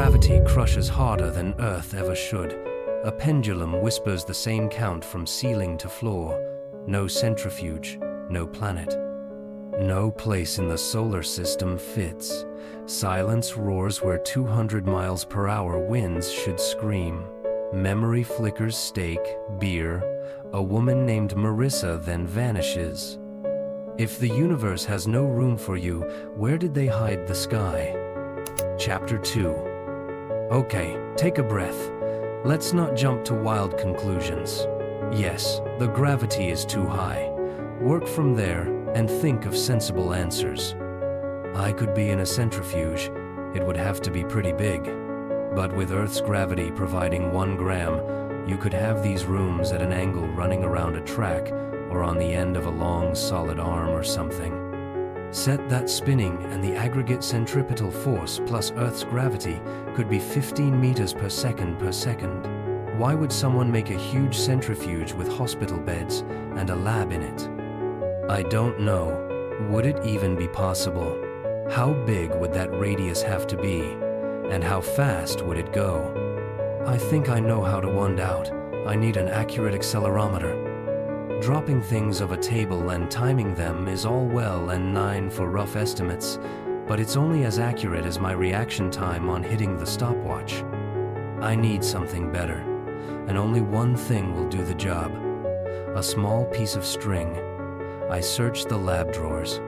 Gravity crushes harder than Earth ever should. A pendulum whispers the same count from ceiling to floor. No centrifuge, no planet. No place in the solar system fits. Silence roars where 200 miles per hour winds should scream. Memory flickers steak, beer. A woman named Marissa then vanishes. If the universe has no room for you, where did they hide the sky? Chapter 2. Okay, take a breath. Let's not jump to wild conclusions. Yes, the gravity is too high. Work from there and think of sensible answers. I could be in a centrifuge. It would have to be pretty big. But with Earth's gravity providing 1 gram, you could have these rooms at an angle running around a track or on the end of a long, solid arm or something. Set that spinning and the aggregate centripetal force plus Earth's gravity could be 15 meters per second per second. Why would someone make a huge centrifuge with hospital beds and a lab in it? I don't know. Would it even be possible? How big would that radius have to be? And how fast would it go? I think I know how to wind out. I need an accurate accelerometer. Dropping things of a table and timing them is all well and nine for rough estimates, but it's only as accurate as my reaction time on hitting the stopwatch. I need something better, and only one thing will do the job. A small piece of string. I search the lab drawers.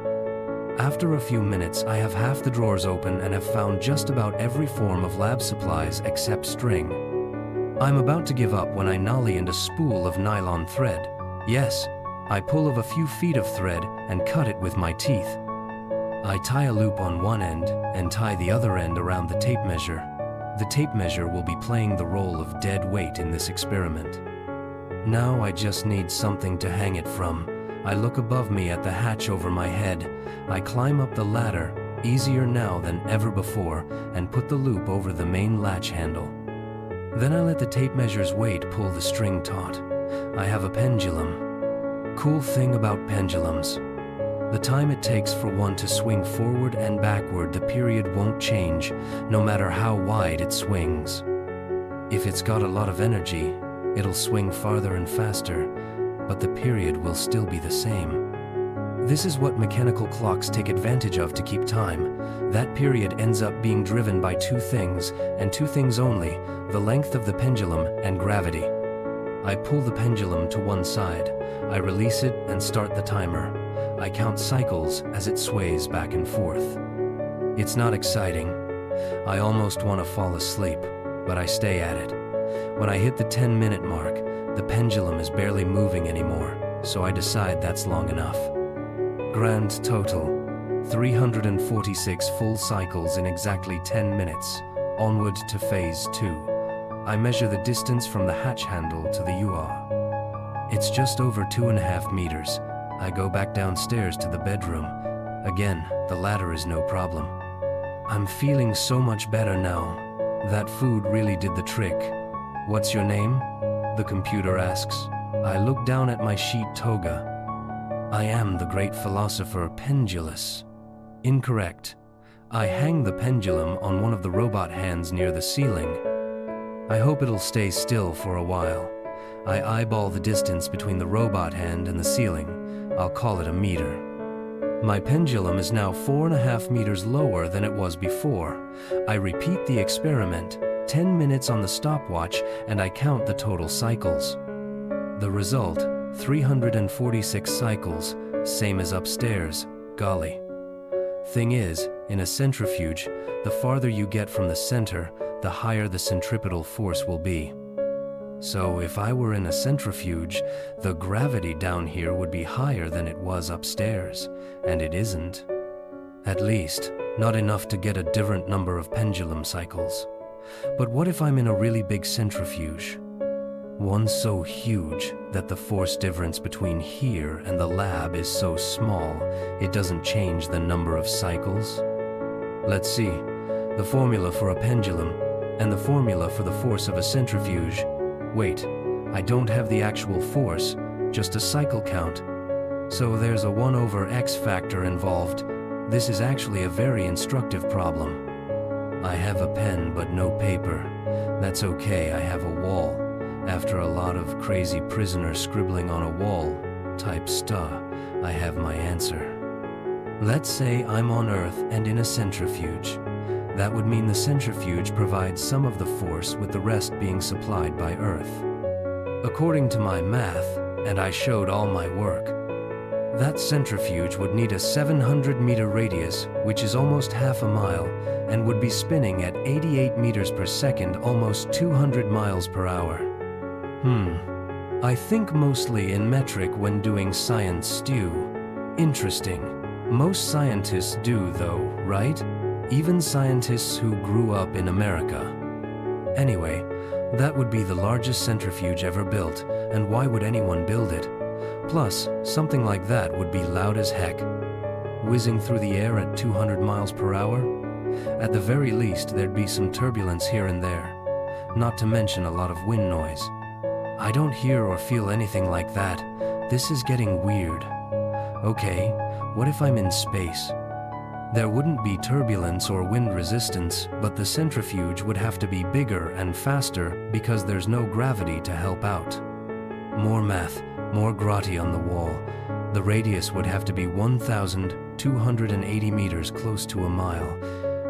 After a few minutes, I have half the drawers open and have found just about every form of lab supplies except string. I'm about to give up when I nollie into a spool of nylon thread. Yes, I pull of a few feet of thread and cut it with my teeth. I tie a loop on one end and tie the other end around the tape measure. The tape measure will be playing the role of dead weight in this experiment. Now I just need something to hang it from. I look above me at the hatch over my head. I climb up the ladder, easier now than ever before, and put the loop over the main latch handle. Then I let the tape measure's weight pull the string taut. I have a pendulum. Cool thing about pendulums. The time it takes for one to swing forward and backward, the period won't change, no matter how wide it swings. If it's got a lot of energy, it'll swing farther and faster, but the period will still be the same. This is what mechanical clocks take advantage of to keep time. That period ends up being driven by 2 things, and 2 things only: the length of the pendulum and gravity. I pull the pendulum to one side. I release it and start the timer. I count cycles as it sways back and forth. It's not exciting. I almost want to fall asleep, but I stay at it. When I hit the 10-minute mark, the pendulum is barely moving anymore, so I decide that's long enough. Grand total, 346 full cycles in exactly 10 minutes, onward to phase 2. I measure the distance from the hatch handle to the UR. It's just over 2.5 meters. I go back downstairs to the bedroom. Again, the ladder is no problem. I'm feeling so much better now. That food really did the trick. What's your name? The computer asks. I look down at my sheet toga. I am the great philosopher Pendulous. Incorrect. I hang the pendulum on one of the robot hands near the ceiling. I hope it'll stay still for a while. I eyeball the distance between the robot hand and the ceiling. I'll call it a meter. My pendulum is now 4.5 meters lower than it was before. I repeat the experiment, 10 minutes on the stopwatch, and I count the total cycles. The result, 346 cycles, same as upstairs. Golly. Thing is, in a centrifuge, the farther you get from the center, the higher the centripetal force will be. So if I were in a centrifuge, the gravity down here would be higher than it was upstairs, and it isn't. At least, not enough to get a different number of pendulum cycles. But what if I'm in a really big centrifuge? One so huge that the force difference between here and the lab is so small, it doesn't change the number of cycles? Let's see. The formula for a pendulum and the formula for the force of a centrifuge. Wait, I don't have the actual force, just a cycle count. So there's a 1/x factor involved. This is actually a very instructive problem. I have a pen but no paper. That's okay, I have a wall. After a lot of crazy prisoner scribbling on a wall type stuff, I have my answer. Let's say I'm on Earth and in a centrifuge. That would mean the centrifuge provides some of the force, with the rest being supplied by Earth. According to my math, and I showed all my work, that centrifuge would need a 700-meter radius, which is almost half a mile, and would be spinning at 88 meters per second, almost 200 miles per hour. I think mostly in metric when doing science stew. Interesting. Most scientists do though, right? Even scientists who grew up in America. Anyway, that would be the largest centrifuge ever built, and why would anyone build it? Plus, something like that would be loud as heck. Whizzing through the air at 200 miles per hour? At the very least, there'd be some turbulence here and there. Not to mention a lot of wind noise. I don't hear or feel anything like that. This is getting weird. Okay, what if I'm in space? There wouldn't be turbulence or wind resistance, but the centrifuge would have to be bigger and faster because there's no gravity to help out. More math, more grotty on the wall. The radius would have to be 1,280 meters, close to a mile.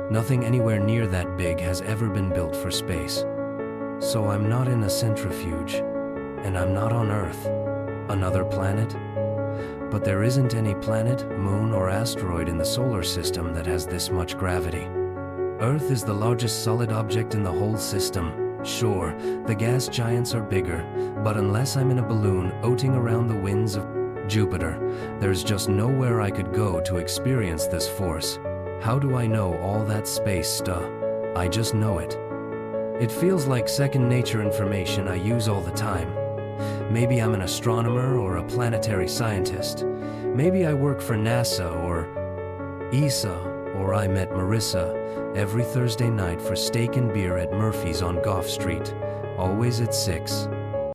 Nothing anywhere near that big has ever been built for space. So I'm not in a centrifuge, and I'm not on Earth. Another planet? But there isn't any planet, moon, or asteroid in the solar system that has this much gravity. Earth is the largest solid object in the whole system. Sure, the gas giants are bigger, but unless I'm in a balloon oating around the winds of Jupiter, there's just nowhere I could go to experience this force. How do I know all that space stuff? I just know it. It feels like second nature information I use all the time. Maybe I'm an astronomer or a planetary scientist. Maybe I work for NASA or ESA, or I met Marissa every Thursday night for steak and beer at Murphy's on Gough Street, always at 6.